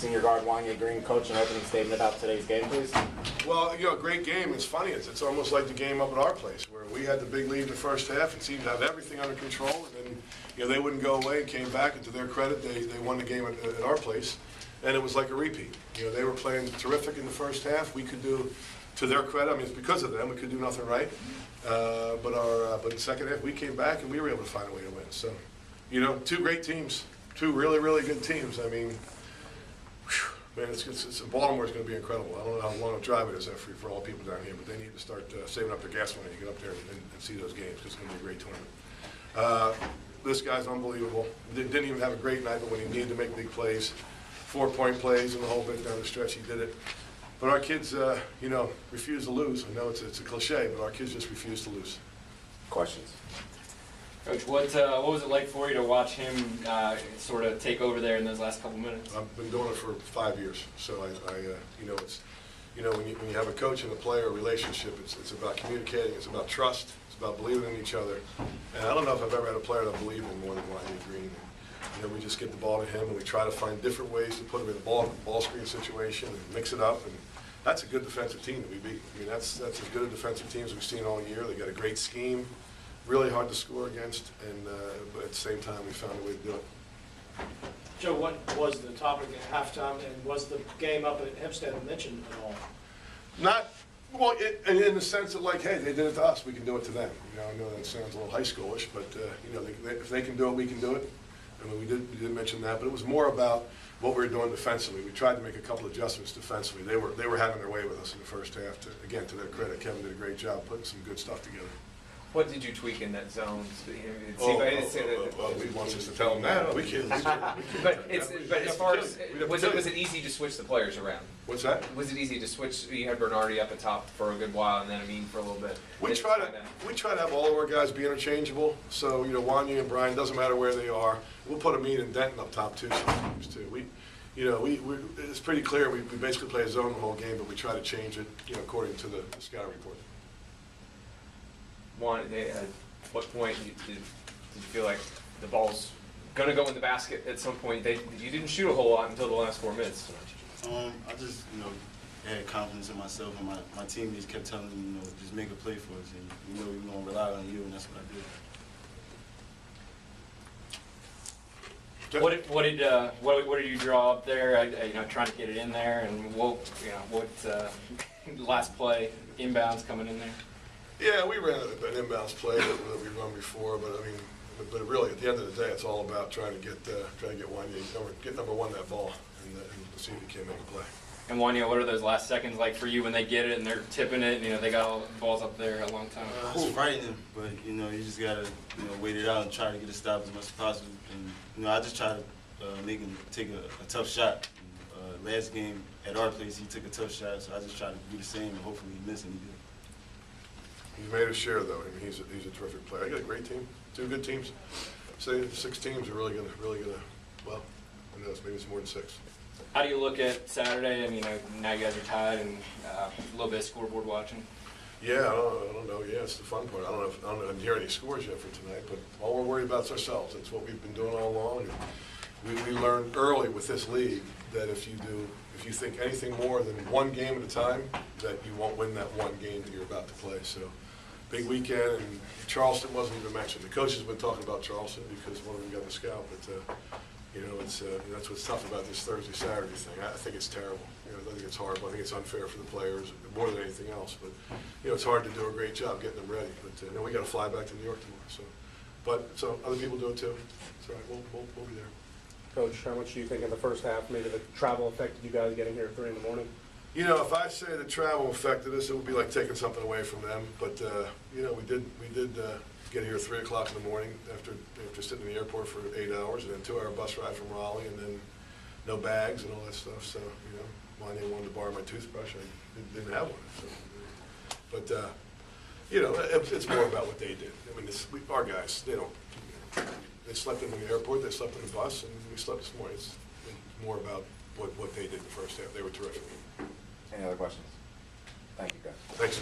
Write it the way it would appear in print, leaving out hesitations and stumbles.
senior guard Juan'ya Green. Coach, an opening statement about today's game, please. Well, great game. It's funny. It's almost like the game up at our place where we had the big lead in the first half and seemed to have everything under control. And then, they wouldn't go away and came back. And to their credit, they won the game at our place. And it was like a repeat. They were playing terrific in the first half. We could do, to their credit, I mean, it's because of them, we could do nothing right. But in the second half, we came back and we were able to find a way to win. So, two great teams, two really, really good teams. I mean, man, Baltimore's going to be incredible. I don't know how long a drive it is for all people down here, but they need to start saving up their gas money to get up there and see those games because it's going to be a great tournament. This guy's unbelievable. Didn't even have a great night, but when he needed to make big plays, 4-point plays and the whole bit down the stretch, he did it. But our kids, refuse to lose. I know it's a cliche, but our kids just refuse to lose. Questions? Coach, what was it like for you to watch him sort of take over there in those last couple minutes? I've been doing it for 5 years, so it's when you have a coach and a player relationship, it's about communicating, it's about trust, it's about believing in each other. And I don't know if I've ever had a player that believed in more than Juan'ya Green. We just get the ball to him and we try to find different ways to put him in the ball screen situation and mix it up. And that's a good defensive team that we beat. I mean, that's as good a defensive team as we've seen all year. They got a great scheme, really hard to score against, and but at the same time, we found a way to do it. Joe, what was the topic at halftime, and was the game up at Hempstead mentioned at all? Not, well, in the sense that, like, hey, they did it to us, we can do it to them. I know that sounds a little high schoolish, but if they can do it, we can do it. I mean, we did mention that, but it was more about what we were doing defensively. We tried to make a couple adjustments defensively. They were having their way with us in the first half. Again, to their credit, Kevin did a great job putting some good stuff together. What did you tweak in that zone? We want us to tell them that. We can't. But as far as, was it easy to switch the players around? What's that? Was it easy to switch? You had Bernardi up at top for a good while, and then Amin for a little bit. We try to have all of our guys be interchangeable. So Juan'ya and Brian, doesn't matter where they are. We'll put Amin and Denton up top too sometimes too. It's pretty clear. We basically play a zone the whole game, but we try to change it, according to the scout report. At what point did you feel like the ball's going to go in the basket at some point? You didn't shoot a whole lot until the last 4 minutes. I just, had confidence in myself, and my teammates kept telling me, just make a play for us, and we're going to rely on you, and that's what I did. What did you draw up there? Trying to get it in there, and what last play inbounds coming in there? Yeah, we ran an inbounds play that we run before, but but really at the end of the day, it's all about trying to get Juan'ya, get number one that ball, and see if he can make a play. And Juan'ya, what are those last seconds like for you when they get it and they're tipping it? And, they got all the balls up there a long time. It's frightening, but you just gotta wait it out and try to get a stop as much as possible. And I just try to make him take a tough shot. Last game at our place, he took a tough shot, so I just try to do the same and hopefully he missed, and he did. He's made a share, though. I mean, he's a terrific player. I got a great team, 2 good teams. Say 6 teams are really gonna. Well, who knows? Maybe it's more than 6. How do you look at Saturday? I mean, now you guys are tied and a little bit of scoreboard watching. Yeah, I don't know. Yeah, it's the fun part. I don't hear any scores yet for tonight, but all we're worried about is ourselves. It's what we've been doing all along. And we learned early with this league that if you think anything more than one game at a time, that you won't win that one game that you're about to play. So, big weekend, and Charleston wasn't even mentioned. The coaches have been talking about Charleston because one of them got the scout, but that's what's tough about this Thursday-Saturday thing. I think it's terrible. I think it's horrible. I think it's unfair for the players more than anything else. But it's hard to do a great job getting them ready. But we got to fly back to New York tomorrow. So other people do it too. It's all right. We'll be there. Coach, how much do you think in the first half maybe the travel affected you guys getting here at 3 in the morning? If I say the travel affected us, it would be like taking something away from them. But we did get here at 3 o'clock in the morning after sitting in the airport for 8 hours, and then 2-hour bus ride from Raleigh, and then no bags and all that stuff. So Juan'ya wanted to borrow my toothbrush. I didn't have one. So, but it's more about what they did. I mean, our guys, they slept in the airport, they slept in the bus, and we slept this morning. It's more about what they did in the first half. They were terrific. Any other questions? Thank you, guys. Thanks.